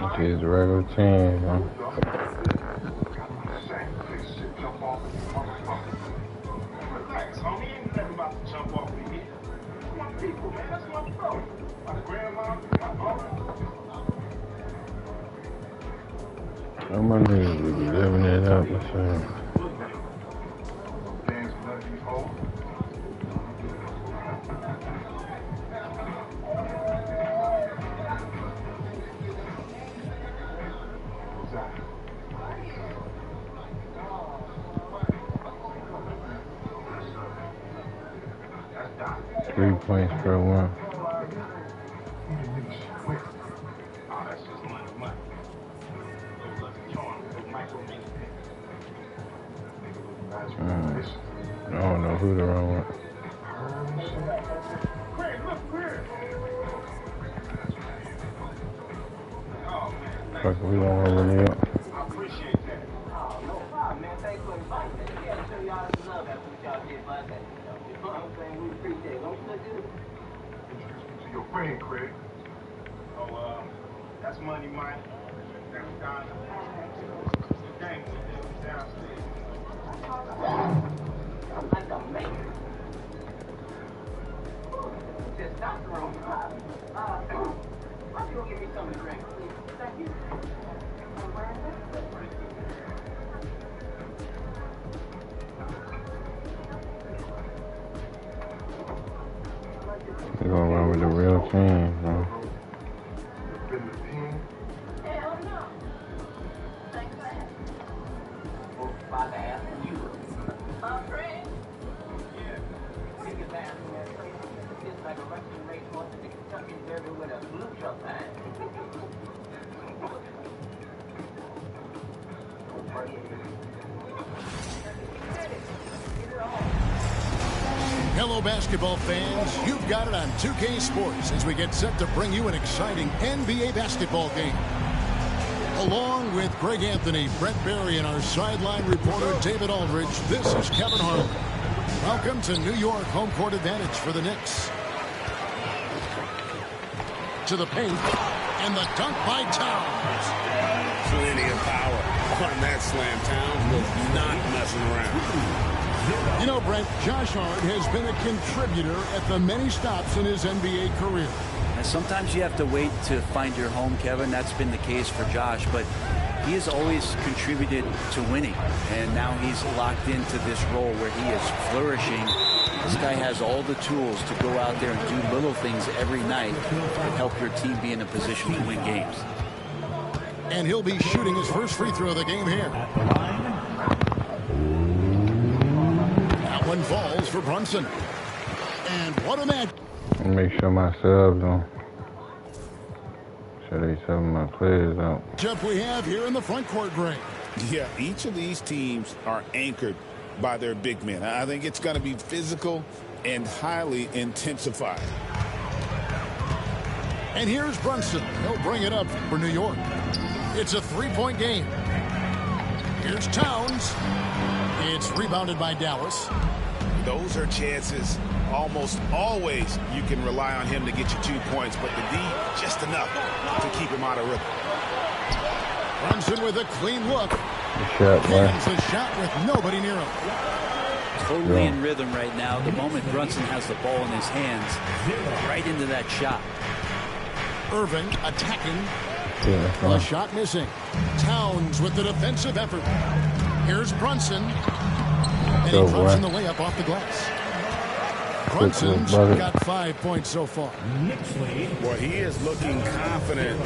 It's the regular team, man. Relax, homie. Ain't nothing about to jump off me here. My people, man. That's my bro. My grandma, my uncle. Some of my niggas be living it up, my son. Dance with these hoes. 3 points per one. That's just money. I don't know who the wrong one. Fuck, we don't want to run it up. I appreciate that. Oh, no problem, man. Thanks for inviting me. Yeah, show y'all some love after what y'all did last night. You know what I'm saying? We appreciate it. Don't you look good? Introduce me to your friend, Craig. Oh, that's Money Mike. That's Don. The gang downstairs. I'm like a man. Testosterone. Why don't you go give me some of the drink, please? Thank you. We're gonna run with the real team, bro. Hell no. Thanks for asking. About to ask you. Craig? Yeah. Take your bath in that place. It's like a Russian race horse in the Kentucky Derby with a blue truck behind it. Hello, basketball fans. You've got it on 2K Sports as we get set to bring you an exciting NBA basketball game. Along with Greg Anthony, Brett Barry, and our sideline reporter David Aldridge, this is Kevin Harlan. Welcome to New York home court advantage for the Knicks. To the paint, and the dunk by Towns. Plenty of power on that slam. Towns was not messing around. You know, Brent, Josh Hart has been a contributor at the many stops in his NBA career. And sometimes you have to wait to find your home, Kevin. That's been the case for Josh, but he has always contributed to winning, and now he's locked into this role where he is flourishing. This guy has all the tools to go out there and do little things every night to help your team be in a position to win games. And he'll be shooting his first free throw of the game here. That one falls for Brunson. And what a match. Make sure my subs on. Sure they subbing my players out. Jump we have here in the front court, Greg. Yeah, each of these teams are anchored by their big men. I think it's going to be physical and highly intensified. And here's Brunson. He'll bring it up for New York. It's a three-point game. Here's Towns. It's rebounded by Dallas. Those are chances. Almost always you can rely on him to get you 2 points, but the D just enough to keep him out of rhythm. Brunson with a clean look. Lands the shot with nobody near him. Totally in rhythm right now. The moment Brunson has the ball in his hands, right into that shot. Irving attacking. The shot missing. Towns with the defensive effort. Here's Brunson. And he drops in the layup off the glass. Brunson's got 5 points so far. Well, he is looking confident.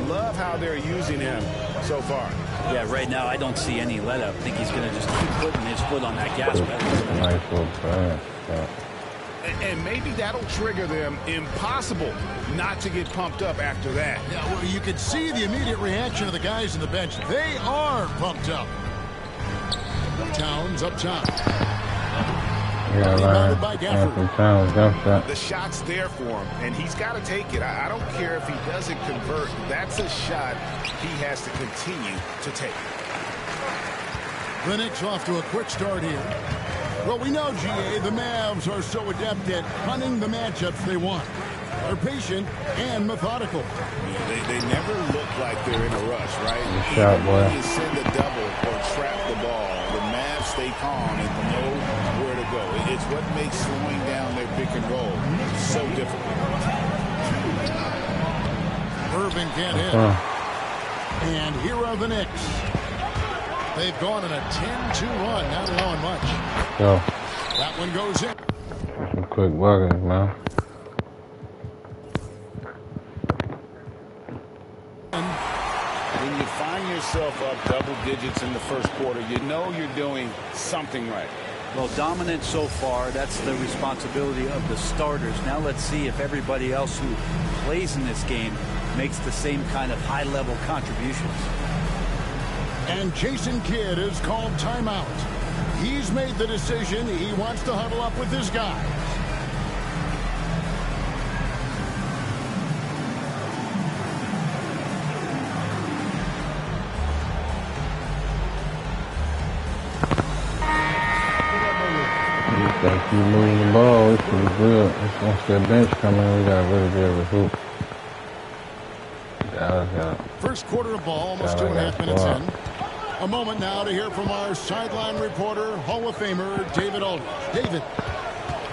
Love how they're using him so far. Yeah, right now I don't see any let up. I think he's going to just keep putting his foot on that gas pedal. Nice little pass. And maybe that'll trigger them. Impossible not to get pumped up after that. Yeah, well, you can see the immediate reaction of the guys on the bench. They are pumped up. Towns up top. By the shot's there for him, and he's got to take it. I don't care if he doesn't convert. That's a shot he has to continue to take. The Knicks off to a quick start here. Well, we know, GA, the Mavs are so adept at hunting the matchups they want. They're patient and methodical. They never look like they're in a Josh, right? Shot, Even boy. when you send a double or trap the ball, the Mavs stay calm and know where to go. It's what makes slowing down their pick and roll so difficult. Irving can't hit. And here are the Knicks. They've gone on a 10-2 run, not allowing much. Go. That one goes in. Some quick buckets, man. When you find yourself up double digits in the first quarter, you know you're doing something right. Well, dominant so far. That's the responsibility of the starters. Now let's see if everybody else who plays in this game makes the same kind of high-level contributions. And Jason Kidd has called timeout. He's made the decision. He wants to huddle up with his guys. Keep moving the ball. It's pretty good. Once that bench come in, we got really be able to hoop. First quarter of ball, almost 2.5 minutes in. A moment now to hear from our sideline reporter, Hall of Famer David Aldridge. David.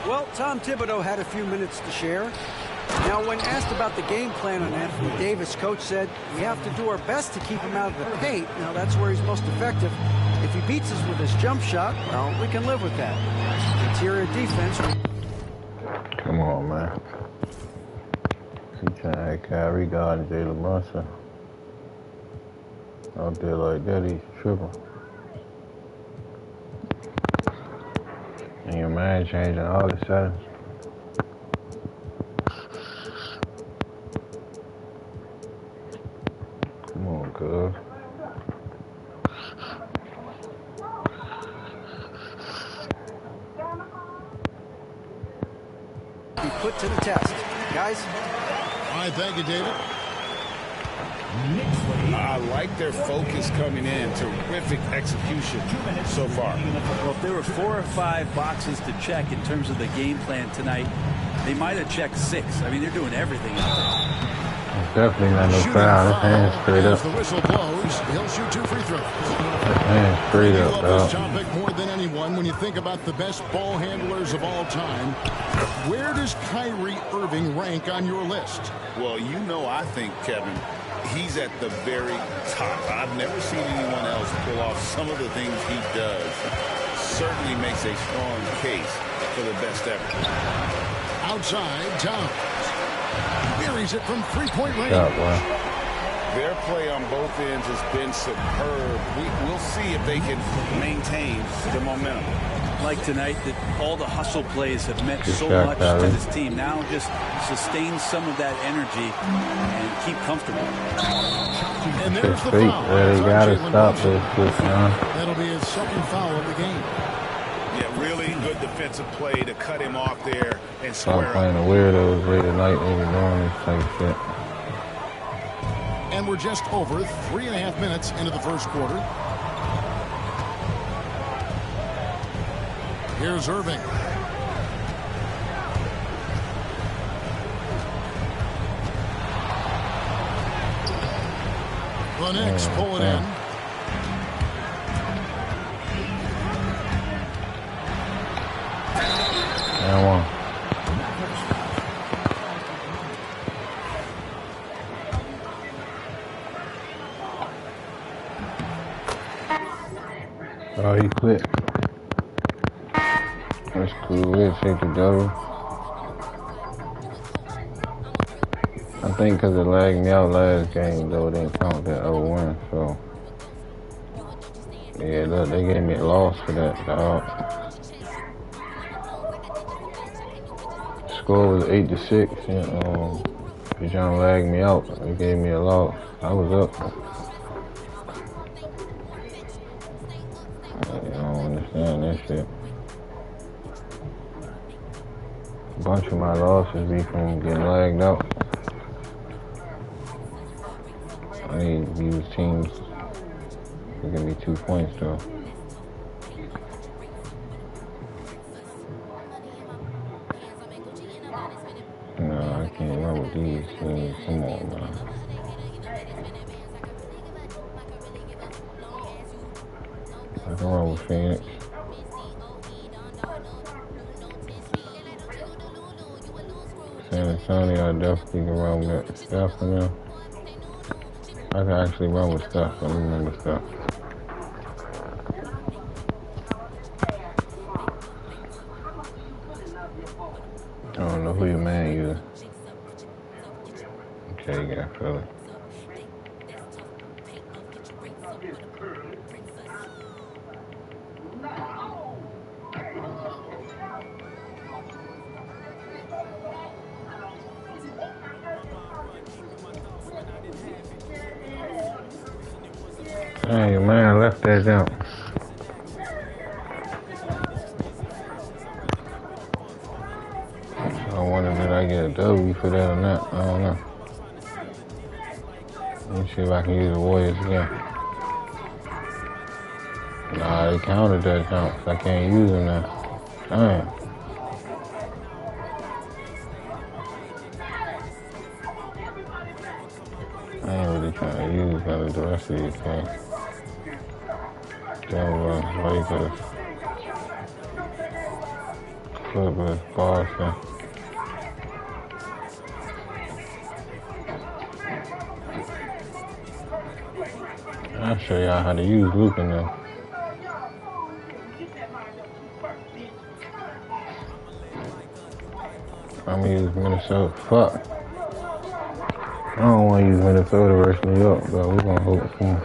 Well, Tom Thibodeau had a few minutes to share. Now, when asked about the game plan on Anthony Davis, coach said, we have to do our best to keep him out of the paint. Now, that's where he's most effective. If he beats us with his jump shot, well, we can live with that. Interior defense. Come on, man. He trying to have Kyrie guarding Jalen Brunson. Out there like that, he's tripping. And your mind changing all of a sudden. Come on, cuz. Be put to the test. Guys? All right, thank you, David. I like their focus coming in. Terrific execution so far. Well, if there were 4 or 5 boxes to check in terms of the game plan tonight, they might have checked 6. I mean, they're doing everything out there. Definitely not no foul. His hands straight up. As the whistle blows, he'll shoot 2 free throws. His hands straight You up, love this dog. topic more than anyone when you think about the best ball handlers of all time. Where does Kyrie Irving rank on your list? Well, you know, I think, Kevin, he's at the very top. I've never seen anyone else pull off some of the things he does. Certainly makes a strong case for the best ever. Outside, Towns. Buries it from three-point range. Shot, boy. Their play on both ends has been superb. We'll see if they can maintain the momentum. Like tonight, that all the hustle plays have meant Good so shot, much Kyrie. to this team. Now just sustain some of that energy and keep comfortable. And there's the Feet, foul. they gotta Jalen stop Brunson. this shit, man. That'll be his second foul of the game. Yeah, really good defensive play to cut him off there and Stop square playing up. the weirdos late at night. They be doing this type shit. And we're just over 3.5 minutes into the first quarter. Here's Irving. The Knicks pull it in. And one. Oh, he quit. That's cool. We'll take the double. I think because it lagged me out last game, though, it didn't count that 0-1. So, yeah, look, they gave me a loss for that, dog. Score was 8-6, and he trying to lag me out. They gave me a loss. I was up. I don't understand that shit. A bunch of my losses be from getting lagged out. I need to use teams to give me 2 points, though. No, I can't run with these teams. Come on, man. can run with Phoenix. San Antonio, I definitely can run with Steph in there. I can actually run with Steph. I remember Steph. I don't know who your man is. Okay, you got Philly. Hey, man, I left that out. I wonder did I get a W for that or not. I don't know. Let me see if I can use the Warriors again. Nah, they counted that jump, so I can't use them now. Damn. I ain't really trying to use none of the rest of these things. Denver, Lakers, Clippers, Boston. I'll show y'all how to use Luka now. I'm gonna use Minnesota. Fuck. I don't want to use Minnesota versus New York, but we're gonna hope for them.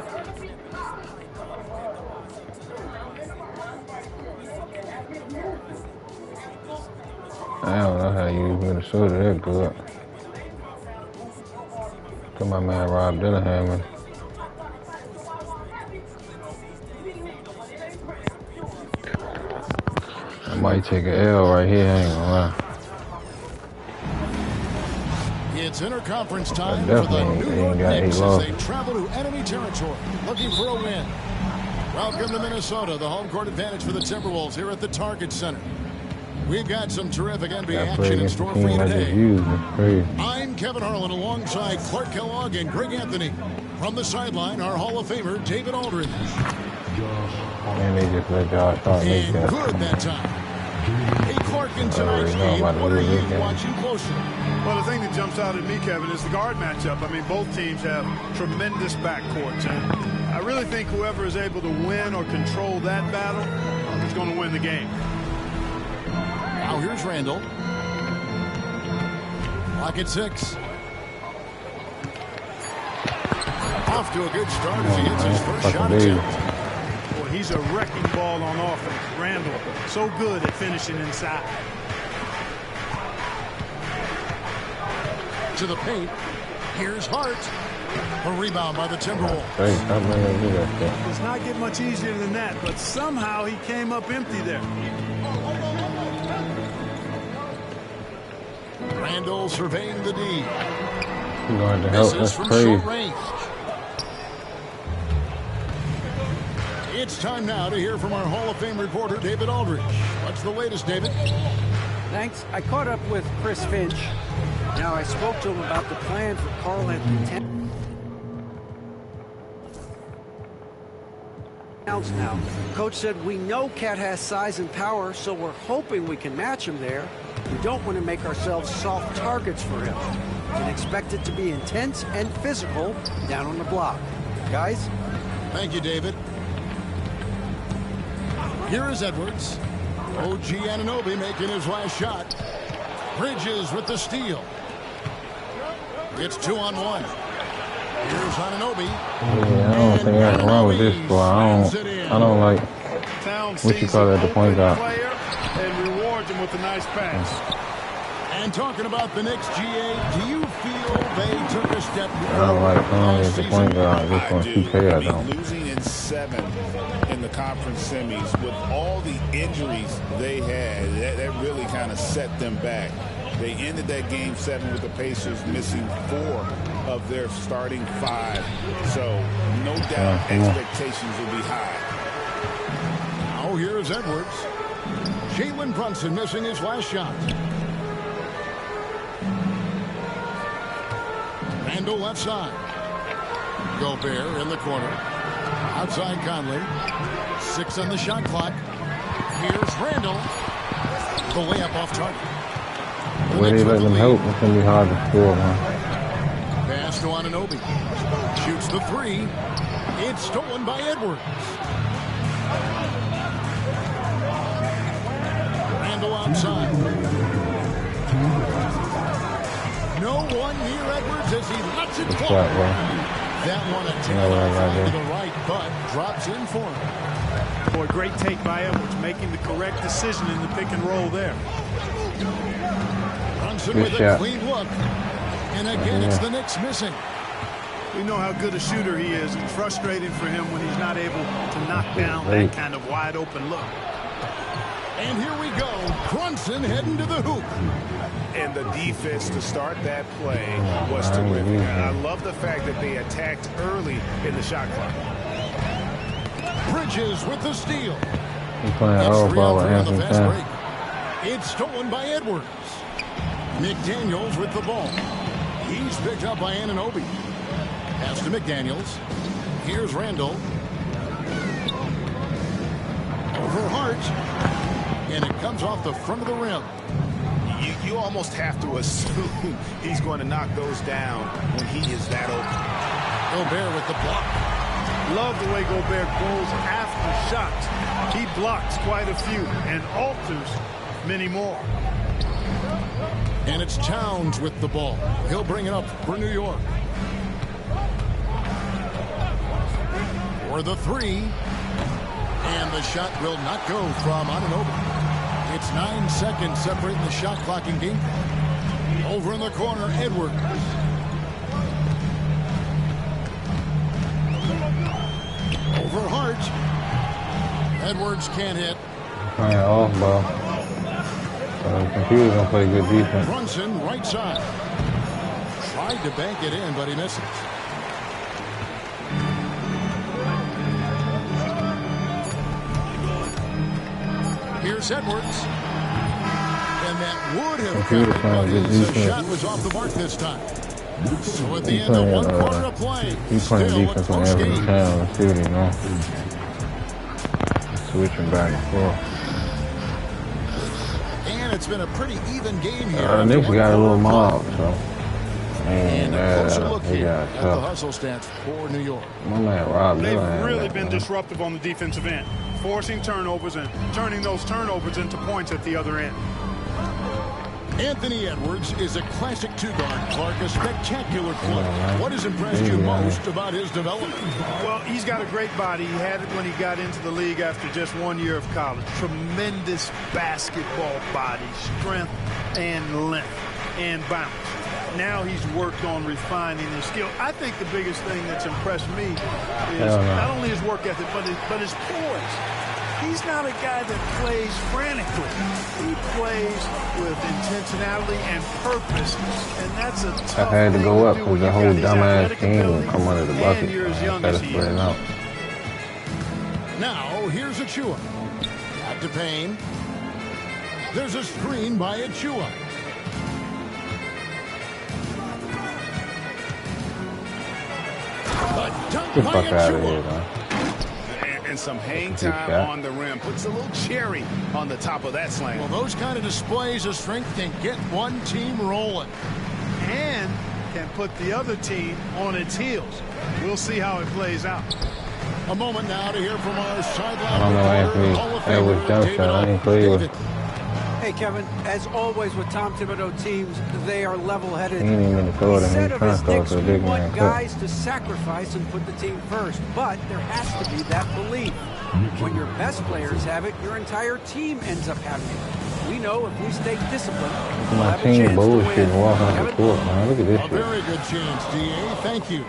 I don't know how to use Minnesota that good. To my man Rob Dillingham. I might take an L right here, I ain't gonna lie. It's interconference time for the New York Knicks as they travel to enemy territory, looking for a win. Welcome to Minnesota, the home court advantage for the Timberwolves here at the Target Center. We've got some terrific NBA action in store for you today. I'm Kevin Harlan alongside Clark Kellogg and Greg Anthony. From the sideline, our Hall of Famer, David Aldridge. And they just let Josh Hart make that. Good that time. Hey, Clark, in tonight's game, what are you watching closely? Well, the thing that jumps out at me, Kevin, is the guard matchup. I mean, both teams have tremendous backcourts, and I really think whoever is able to win or control that battle is going to win the game. Now here's Randall. Clock at 6. Off to a good start as he hits his first shot attempt. Boy, he's a wrecking ball on offense. Randall, so good at finishing inside. To the paint. Here's Hart. A rebound by the Timberwolves. Does not get much easier than that, but somehow he came up empty there. Randall surveying the D. Going to help. That's from crazy. short range. It's time now to hear from our Hall of Fame reporter, David Aldridge. What's the latest, David? Thanks. I caught up with Chris Finch. Now, I spoke to him about the plan for Karl-Anthony Towns now. Coach said, we know Cat has size and power, so we're hoping we can match him there. We don't want to make ourselves soft targets for him. You can expect it to be intense and physical down on the block. Guys? Thank you, David. Here is Edwards. OG Anunoby making his last shot. Bridges with the steal. It's 2-on-1. Here's Anunoby. Yeah, I don't think I can run with this boy. I don't like what you call that, the point guard. And rewards him with a nice pass. And talking about the Knicks, GA, do you feel they took a step I don't like the point guard. This one, 2K, I don't. Losing in 7 in the conference semis with all the injuries they had, that really kind of set them back. They ended that game 7 with the Pacers missing 4 of their starting 5. So no doubt expectations will be high. Now here's Edwards. Jalen Brunson missing his last shot. Randall left side. Gobert in the corner. Outside Conley. 6 on the shot clock. Here's Randall. The layup off target. Where they let them help, it's going to be hard to score, man. Pass to Anunoby. Shoots the 3. It's stolen by Edwards. Randall outside. No one near Edwards as he lets it fall. That one attempted to the right, but drops in for him. Boy, great take by Edwards, making the correct decision in the pick and roll there. Brunson with a clean look. And again, it's the Knicks missing. We know how good a shooter he is. It's frustrating for him when he's not able to knock down that kind of wide open look. And here we go. Brunson heading to the hoop. And the defense to start that play was terrific. And I love the fact that they attacked early in the shot clock. Bridges with the steal. He's playing all ball on the fast break. It's stolen by Edwards. McDaniels with the ball. He's picked up by Anunoby. Pass to McDaniels. Here's Randall. Over Hart. And it comes off the front of the rim. You almost have to assume he's going to knock those down when he is that open. Gobert with the block. Love the way Gobert goes after shots. He blocks quite a few and alters many more. And it's Towns with the ball. He'll bring it up for New York. For the 3. And the shot will not go from Anunoby. It's 9 seconds separating the shot clock and game clock. Over in the corner, Edwards. Over Hart. Edwards can't hit. Playing off ball. So the computer's going to play good defense. Brunson, right side. Tried to bank it in, but he misses. Here's Edwards. And that would have counted, but his shot was off the mark this time. So at the end of 1 quarter of play, he's playing defense on every channel and shooting, you know. Switching back and forth. And it's been a pretty even game here. The Knicks got a little mob, so. And a closer look here at the hustle stats for New York. My man Rob, they've really been disruptive on the defensive end, forcing turnovers and turning those turnovers into points at the other end. Anthony Edwards is a classic 2-guard, Clark, a spectacular player. What has impressed you most about his development? Well, he's got a great body. He had it when he got into the league after just 1 year of college. Tremendous basketball body, strength and length and bounce. Now he's worked on refining his skill. I think the biggest thing that's impressed me is not only his work ethic, but his poise. He's not a guy that plays frantically. He plays with intentionality and purpose, and that's a tough I had to go up thing because the whole dumbass team will come under the bucket. you're as young Try to as he spread it is. out. Now, here's Achua. Back to Payne. There's a screen by Achua. A dunk Get the by fuck out of Achua. here, man. And some hang time on the rim. Puts a little cherry on the top of that slam. Well, those kind of displays of strength can get one team rolling. And can put the other team on its heels. We'll see how it plays out. A moment now to hear from our sideline I don't know reporter, Hall of Anthony Edwards Famer jump David shot. I didn't play David. with. Hey, Kevin, as always with Tom Thibodeau teams, they are level-headed. He ain't even gonna throw it He in. said He's of trying his to throw it Knicks, to the we big want man. guys to sacrifice and put the team first, but there has to be that belief. When your best players have it, your entire team ends up having it. We know if we stay disciplined, we'll My have a team chance to bullshit win. walking off the Kevin? court, man. Look at this A shit. very good chance, D.A. Thank you.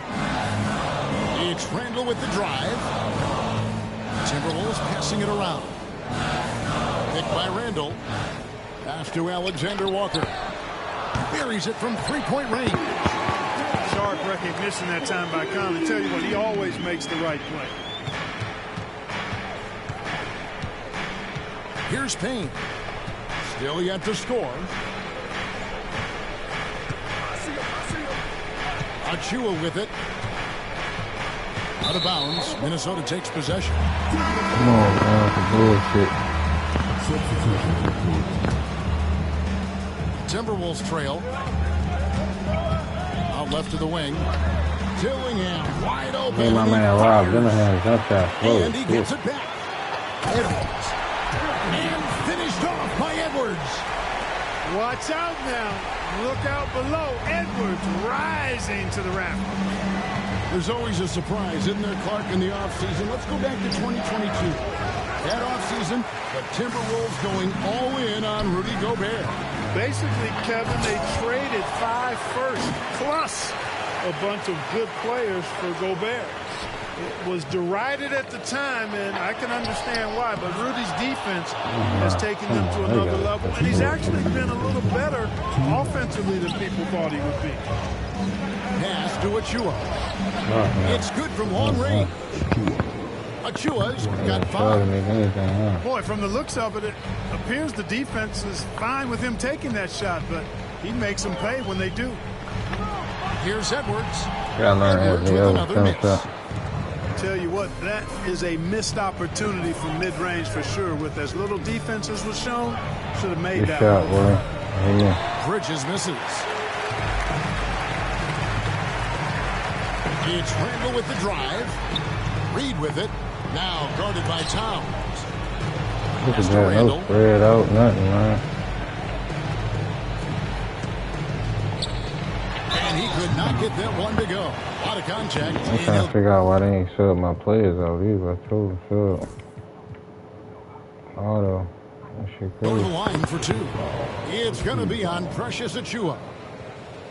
It's Randall with the drive. Timberwolves passing it around. Picked by Randall. Pass to Alexander Walker. Buries it from three-point range. Sharp recognition that time by Conley. Tell you what, he always makes the right play. Here's Payne. Still yet to score. Achua with it. Out of bounds. Minnesota takes possession. Come on, man, for bullshit. Timberwolves trail. Out left to the wing. Dillingham wide open. Hey, my man Rob Dillingham jumped out slow. And he gets it back. Edwards. And finished off by Edwards. Watch out now. Look out below. Edwards rising to the raft. There's always a surprise, isn't there, Clark, in the offseason? Let's go back to 2022. That offseason, the Timberwolves going all in on Rudy Gobert. Basically, Kevin, they traded 5 firsts plus a bunch of good players for Gobert. It was derided at the time, and I can understand why, but Rudy's defense has taken them to another level, and he's actually been a little better offensively than people thought he would be. Pass to Achua. It's good from long range. Achua's got 5. Boy, from the looks of it, it appears the defense is fine with him taking that shot, but he makes them pay when they do. Here's Edwards. Edwards with another miss. Tell you what, that is a missed opportunity from mid-range for sure. With as little defense as was shown, should have made that shot, boy. Bridges misses. It's Randall with the drive. Reed with it. Now guarded by Towns. Look at that, no spread out, nothing, man. And he could not get that one to go. Out of contact. I'm trying to figure out why they ain't shut my players out either. I told them shut. Auto. That shit Over crazy. the line for 2. It's going to be on Precious Achua.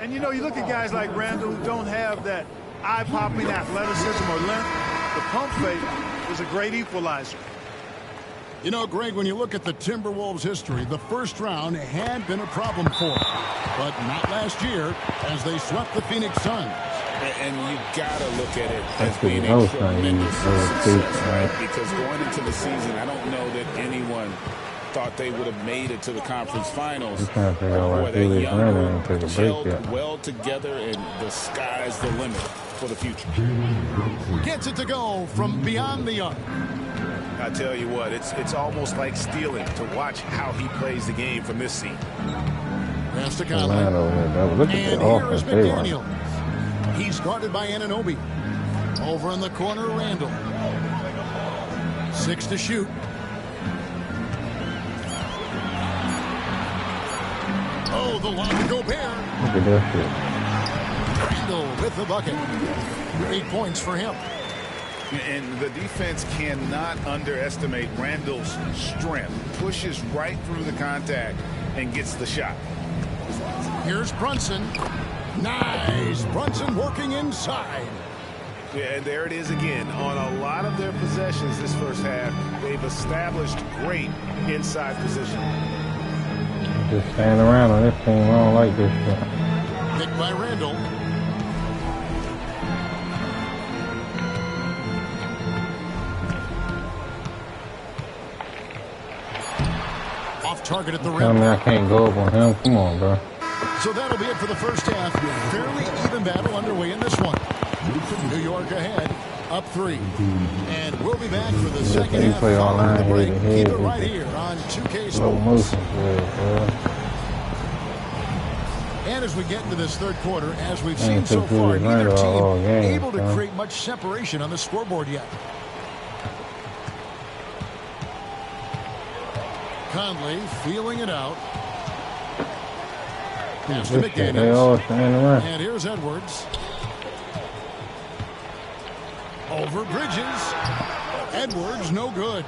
And you know, you look at guys like Randall who don't have that eye-popping athleticism or length. The pump fake is a great equalizer. You know, Greg, when you look at the Timberwolves' history, the first round had been a problem for them. But not last year, as they swept the Phoenix Suns. And you got to look at it as being a tremendous success, right? Because going into the season, I don't know that anyone thought they would have made it to the conference finals. Boy, they're young, gelled well together, and the sky's the limit for the future. Gets it to go from beyond the arc. I tell you what, it's almost like stealing to watch how he plays the game from this seat. Pass to Conley. Look at And here is McDaniel. He's guarded by Anunoby. Over in the corner, Randall. 6 to shoot. Oh, the lob to Gobert. Look at that shit. Randall with the bucket. 8 points for him. And the defense cannot underestimate Randall's strength. Pushes right through the contact and gets the shot. Here's Brunson. Nice. Brunson working inside. Yeah, and there it is again. On a lot of their possessions this first half, they've established great inside position. Just stand around on this team. I don't like this shit. Picked by Randall. Off target at the rim. Tell me I can't go up on him. Come on, bro. So that'll be it for the first half. Fairly even battle underway in this one. New York ahead, up 3. And we'll be back for the second half following the break. Keep it right here on 2K Sports. And as we get into this third quarter, as we've seen so far, neither team able to create much separation on the scoreboard yet. Conley feeling it out. Pass to McDaniels. And here's Edwards. Over Bridges. Edwards, no good.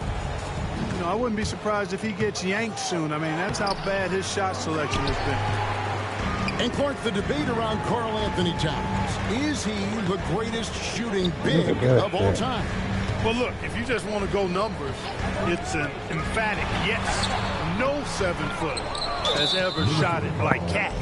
You know, I wouldn't be surprised if he gets yanked soon. I mean, that's how bad his shot selection has been. And Clark, the debate around Karl Anthony Towns. Is he the greatest shooting big of all time? Well, look, if you just want to go numbers, it's an emphatic yes. No 7-footer has ever shot it like Cat.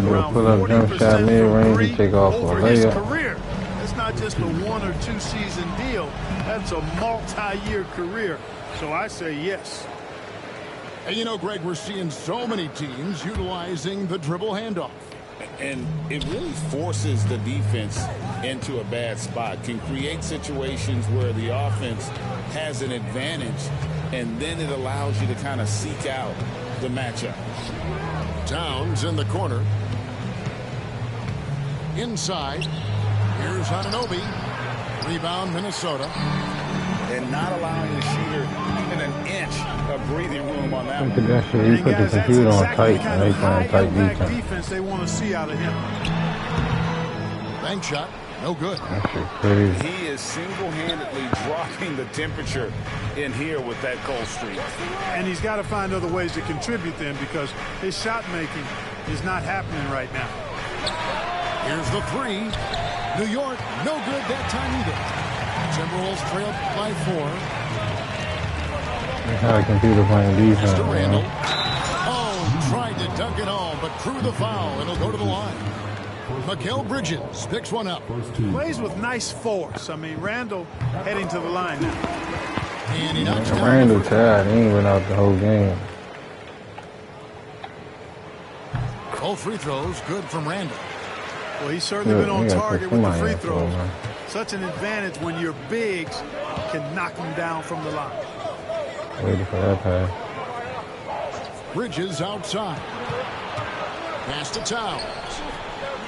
Around 40% from 3 over his career. It's not just a 1 or 2 season deal. That's a multi-year career. So I say yes. And you know, Greg, we're seeing so many teams utilizing the dribble handoff. And it really forces the defense into a bad spot, can create situations where the offense has an advantage, and then it allows you to kind of seek out the matchup. Towns in the corner. Inside. Here's Anunoby. Rebound, Minnesota. And not allowing the shooter even an inch of breathing room on that Look one. at that shit. He put the computer on tight, and they playing tight defense. They want to see out of him. Bank shot. No good. That shit crazy. He is single-handedly dropping the temperature in here with that cold streak. And he's got to find other ways to contribute then, because his shot making is not happening right now. Here's the three. New York, no good that time either. Timberwolves trailed by 4. That's how the computer playing defense, Mr. Randall. man. Oh, tried to dunk it home, but drew the foul. It'll go to the line. Mikal Bridges picks one up. Plays with nice force. I mean, Randall heading to the line now. And he knocks down. Randall tired. He ain't been out the whole game. Both free throws good from Randall. Well, he's certainly been on target with the free throws. Man. Such an advantage when your bigs can knock them down from the line. Waiting for that pass. Bridges outside. Pass to Towns.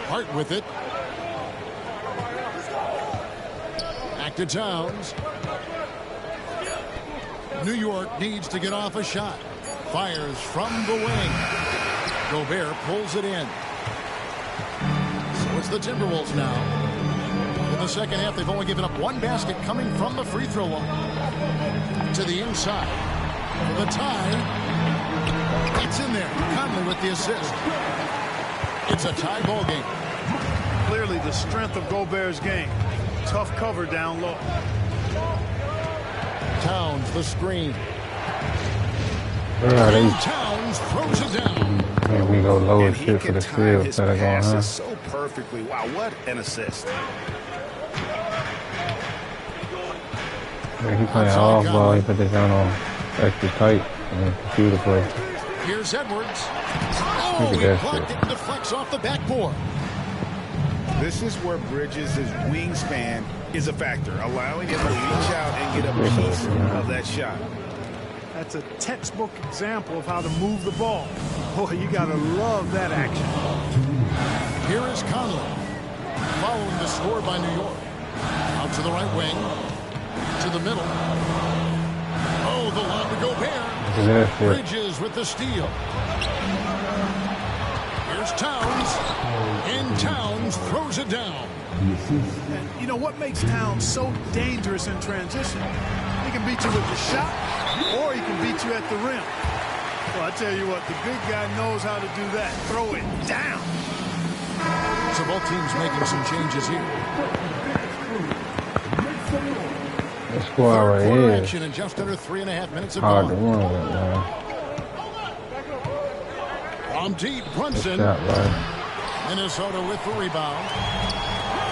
Hart with it. Back to Towns. New York needs to get off a shot. Fires from the wing. Gobert pulls it in. So it's the Timberwolves now. In the second half, they've only given up one basket coming from the free throw line. To the inside. For the tie. It's in there. Conley with the assist. It's a tie ball game. Clearly the strength of Gobert's game. Tough cover down low. Towns the screen. Yeah, Towns throws it down. here we go low And as he shit for can the time steal his instead of going high. passes so perfectly. Wow, what an assist. Yeah, he playing off ball. He put this down on extra tight and computer play. Here's Edwards. Look Oh, at he that blocked shit. it and deflects off the backboard. This is where Bridges' wingspan is a factor, allowing him to reach out and get a piece of that shot. That's a textbook example of how to move the ball. Boy, you got to love that action. Here is Conley. Following the score by New York. Out to the right wing. To the middle. Oh, the lob to Gobert. Look at that shit. Bridges with the steal. Here's Towns. And Towns throws it down. And you know what makes Towns so dangerous in transition? He can beat you with the shot, or he can beat you at the rim. Well, I tell you what, the big guy knows how to do that. Throw it down. So both teams making some changes here. That squad right Quarter here action in just under 3.5 minutes of hard to gone. run with, man. From deep, Brunson. Shot, right? Minnesota with the rebound.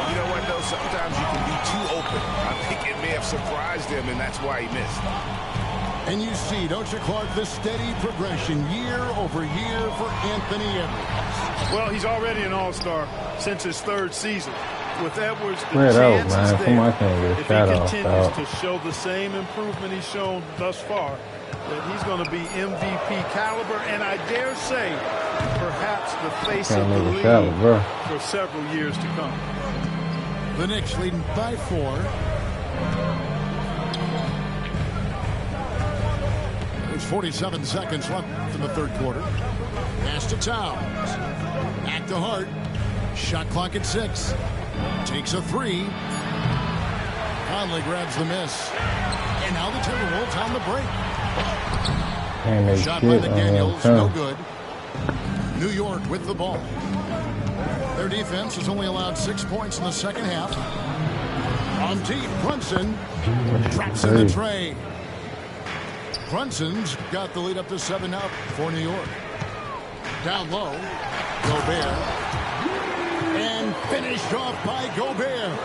You know what, though? Sometimes you can be too open. I think it may have surprised him, and that's why he missed. And you see, don't you, Clark, the steady progression year over year for Anthony Edwards. Well, he's already an all-star since his third season. With Edwards, the Spread out, chance man. is Somebody there. can't get a If shot he off, continues dog. to show the same improvement he's shown thus far, that he's going to be MVP caliber, and I dare say, perhaps the face Can't of the make a league shot, bro. for several years to come. The Knicks leading by 4. There's 47 seconds left in the third quarter. Pass to Towns. Back to Hart. Shot clock at 6. Takes a 3. Conley grabs the miss. And now the Timberwolves on the break. Can't make Shot by shit. McDaniels, no good. New York with the ball. Their defense has only allowed 6 points in the second half. On deep, Brunson drops in the tray. Brunson's got the lead up to 7 now for New York. Down low, Gobert. And finished off by Gobert.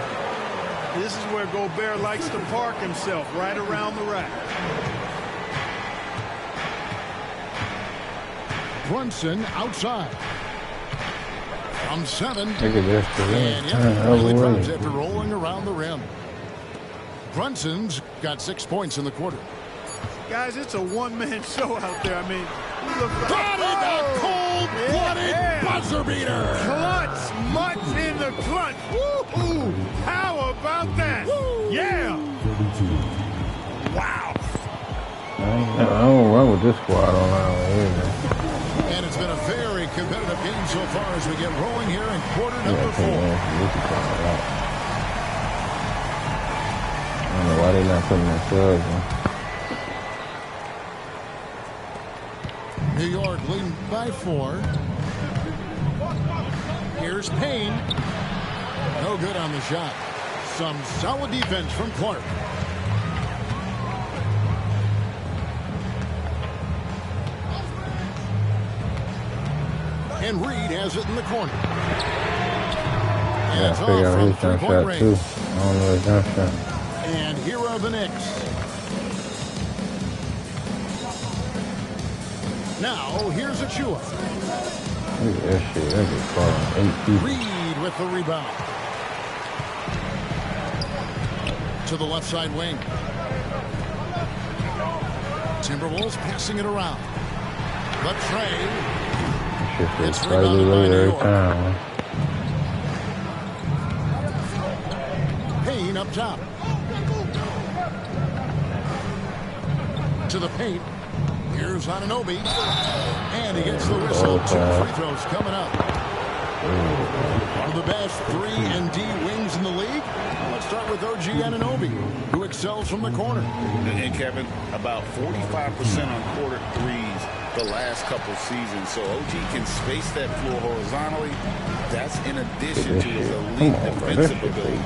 This is where Gobert likes to park himself, right around the rack. Brunson outside. From 7. Look at this. And yeah, really drops after rolling around the rim. Brunson's got 6 points in the quarter. Guys, it's a one-man show out there. I mean, got it, a cold-blooded buzzer beater. Clutch, much in the clutch. Woo-hoo. How about that? Woo. Yeah. Wow. I don't run with this squad on our either. And it's been a very competitive game so far as we get rolling here in quarter number 4. I don't know why they're not putting their subs in. New York leading by 4. Here's Payne. No good on the shot. Some solid defense from Clark. And Reed has it in the corner. Yeah, it's figure off out from his jump three-point shot range. too. I don't know his jump shot. And here are the Knicks. Now, here's Achua. Look at that shit. That just falling 8 feet. Reed with the rebound. To the left side wing. Timberwolves passing it around. But Trey. Shit It's gets slightly rebounded by later New every York. time. Payne up top. To the paint. Here's Anunoby. And he gets the whistle. 2 free throws coming up. One of the best 3 and D wings in the league. Let's start with OG Anunoby, who excels from the corner. And Kevin, about 45% on quarter threes the last couple seasons. So OG can space that floor horizontally. That's in addition to his elite defensive ability.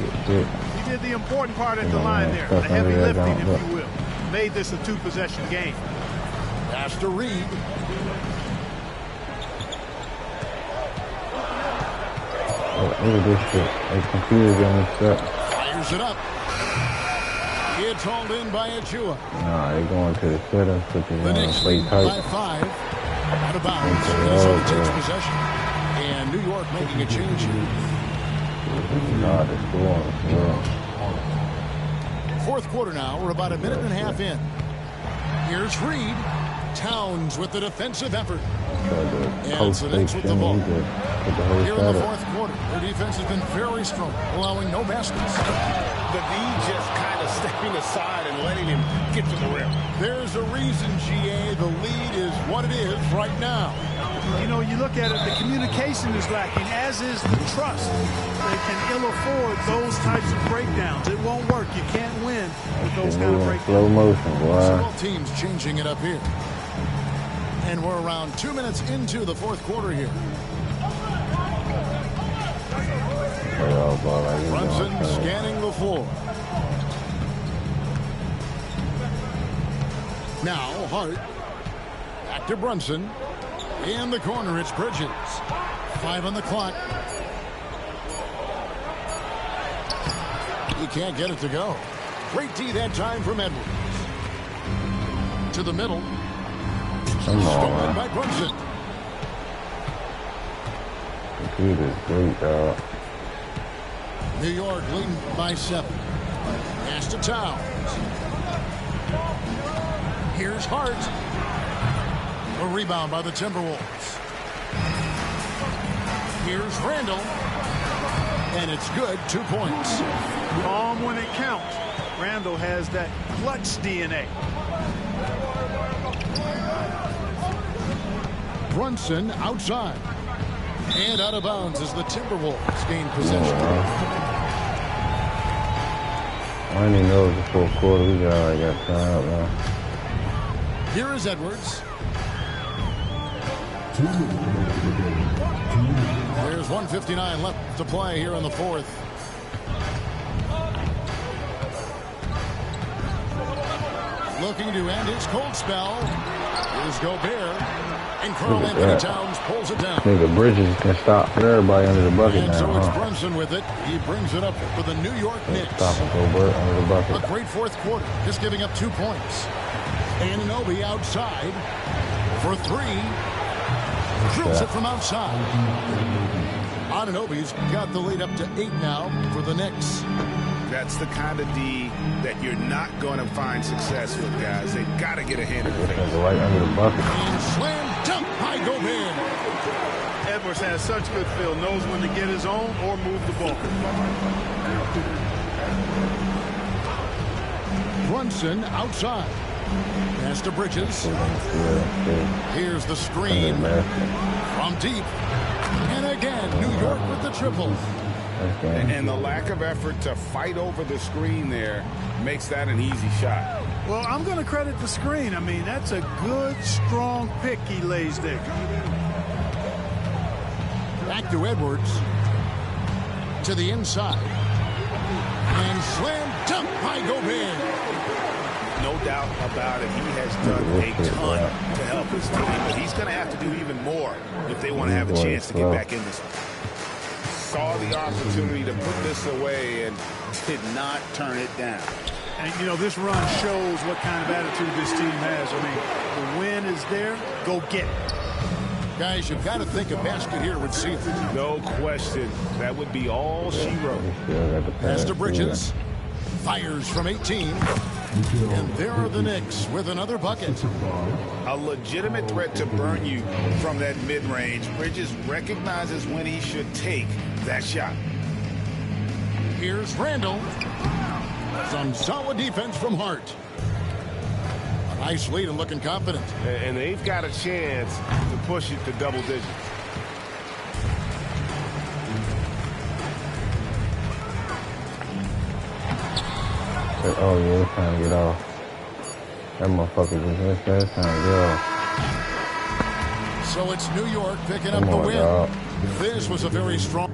He did the important part at the line there, the heavy lifting, if you will. Made this a 2-possession game. Pass to Reed. Look at this shit. They confused on this stuff. Fires it up. It's hauled in by Achua. Nah, they going to the settings, put The Knicks play lead by tight. 5. Out of bounds. Minnesota takes possession. And New York making a change here. Nah, the score. Fourth quarter now. We're about a minute and a half in. Here's Reed. Towns with the defensive effort. And so Knicks with the ball. Here in the fourth quarter, their defense has been very strong, allowing no baskets. The D just kind of stepping aside and letting him get to the rim. There's a reason, GA, the lead is what it is right now. You know, you look at it, the communication is lacking, as is the trust. They can ill afford those types of breakdowns. It won't work. You can't win with those kind of breakdowns. Slow motion, boy. Several teams changing it up here. And we're around 2 minutes into the fourth quarter here. Brunson scanning the floor. Now Hart. Back to Brunson. In the corner, it's Bridges. 5 on the clock. He can't get it to go. Great D that time from Edwards. To the middle. Stolen by Brunson. He is great, dog. New York leading by 7. Pass to Towns. Here's Hart. A rebound by the Timberwolves. Here's Randall. And it's good. 2 points. Calm when it counts. Randall has that clutch DNA. Brunson outside. And out of bounds as the Timberwolves gain possession. I didn't even know it was the fourth quarter. We got tied up now. Here is Edwards. There's 1:59 left to play here in the fourth. Looking to end his cold spell. Here's Gobert. And Karl Anthony Towns pulls it down. Nigga, Bridges can stop everybody under the bucket And now. so it's Brunson with it. He brings it up for the New York Knicks. Stop him, Gobert under the bucket. A great fourth quarter, just giving up 2 points. Anunoby outside for 3. Drills it from outside. Anunoby's got the lead up to 8 now for the Knicks. That's the kind of D that you're not going to find success with, guys. They've got to get a hand in the face. Right under the bucket. And slam dunk by Gobert. Edwards has such good feel, knows when to get his own or move the ball. Brunson outside. Pass to Bridges. Here's the screen from deep. And again, New York with the triple. And the lack of effort to fight over the screen there makes that an easy shot. Well, I'm going to credit the screen. I mean, that's a good, strong pick he lays there. Back to Edwards. To the inside. And slam dunk by Gobert. No doubt about it. He has done a ton to help his team, but he's going to have to do even more if they want to have a chance to get back in this one. Saw the opportunity to put this away and did not turn it down. And, you know, this run shows what kind of attitude this team has. I mean, the win is there. Go get it. Guys, you've got to think a basket here would see it. No question. That would be all she wrote. Pass to Bridges. Fires from 18. And there are the Knicks with another bucket. A legitimate threat to burn you from that mid-range. Bridges recognizes when he should take that shot. Here's Randall. Some solid defense from Hart. A nice lead and looking confident. And they've got a chance to push it to double digits. Oh, yeah, it's time to get off. That motherfucker just missed that. It's time to get off. So it's New York picking up the win. Dog. This was a very strong...